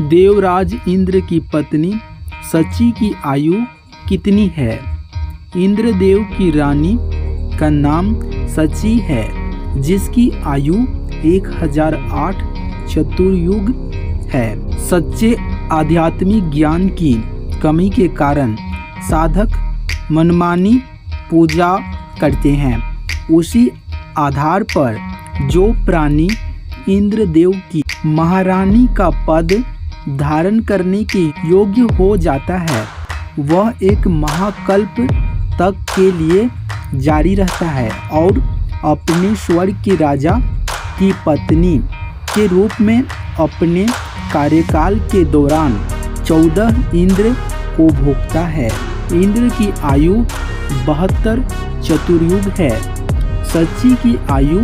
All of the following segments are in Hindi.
देवराज इंद्र की पत्नी सची की आयु कितनी है? इंद्रदेव की रानी का नाम सची है, जिसकी आयु 1008 चतुर्युग है। सच्चे आध्यात्मिक ज्ञान की कमी के कारण साधक मनमानी पूजा करते हैं। उसी आधार पर जो प्राणी इंद्रदेव की महारानी का पद धारण करने के योग्य हो जाता है, वह एक महाकल्प तक के लिए जारी रहता है और अपने स्वर्ग के राजा की पत्नी के रूप में अपने कार्यकाल के दौरान 14 इंद्र को भोगता है। इंद्र की आयु 72 चतुर्युग है। सची की आयु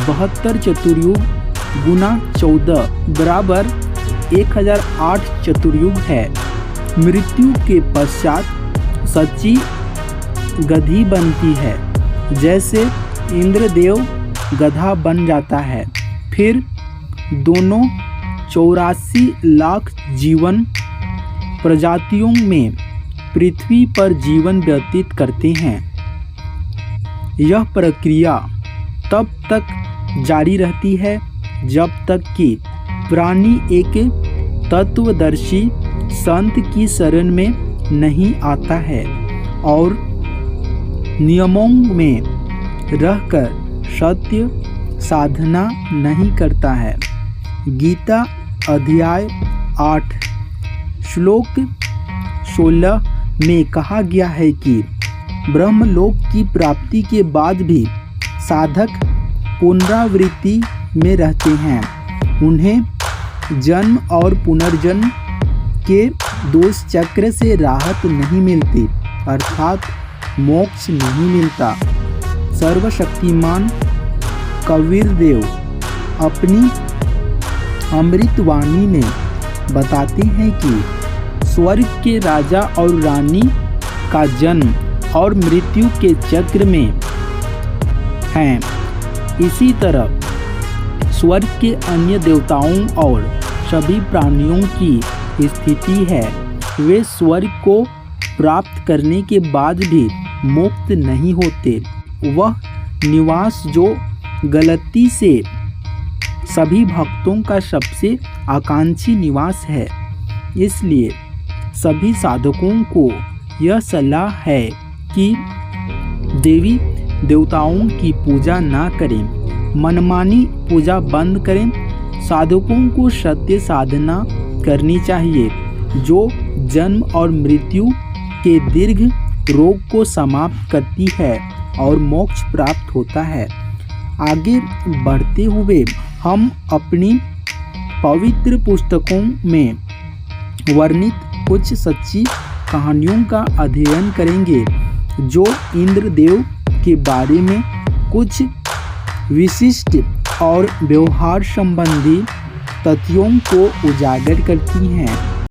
72 चतुर्युग गुना 14 बराबर 1008 चतुर्युग है। मृत्यु के पश्चात सची गधी बनती है, जैसे इंद्रदेव गधा बन जाता है। फिर दोनों 84 लाख जीवन प्रजातियों में पृथ्वी पर जीवन व्यतीत करते हैं। यह प्रक्रिया तब तक जारी रहती है जब तक कि प्राणी एक तत्वदर्शी संत की शरण में नहीं आता है और नियमों में रहकर सत्य साधना नहीं करता है। गीता अध्याय 8 श्लोक 16 में कहा गया है कि ब्रह्मलोक की प्राप्ति के बाद भी साधक पुनरावृत्ति में रहते हैं। उन्हें जन्म और पुनर्जन्म के दोष चक्र से राहत नहीं मिलती, अर्थात मोक्ष नहीं मिलता। सर्वशक्तिमान कबीरदेव अपनी अमृतवाणी में बताते हैं कि स्वर्ग के राजा और रानी का जन्म और मृत्यु के चक्र में हैं। इसी तरह स्वर्ग के अन्य देवताओं और सभी प्राणियों की स्थिति है। वे स्वर्ग को प्राप्त करने के बाद भी मुक्त नहीं होते। वह निवास जो गलती से सभी भक्तों का सबसे आकांक्षी निवास है। इसलिए सभी साधकों को यह सलाह है कि देवी देवताओं की पूजा ना करें, मनमानी पूजा बंद करें। साधकों को सत्य साधना करनी चाहिए, जो जन्म और मृत्यु के दीर्घ रोग को समाप्त करती है और मोक्ष प्राप्त होता है। आगे बढ़ते हुए हम अपनी पवित्र पुस्तकों में वर्णित कुछ सच्ची कहानियों का अध्ययन करेंगे, जो इंद्रदेव के बारे में कुछ विशिष्ट और व्यवहार संबंधी तथ्यों को उजागर करती हैं।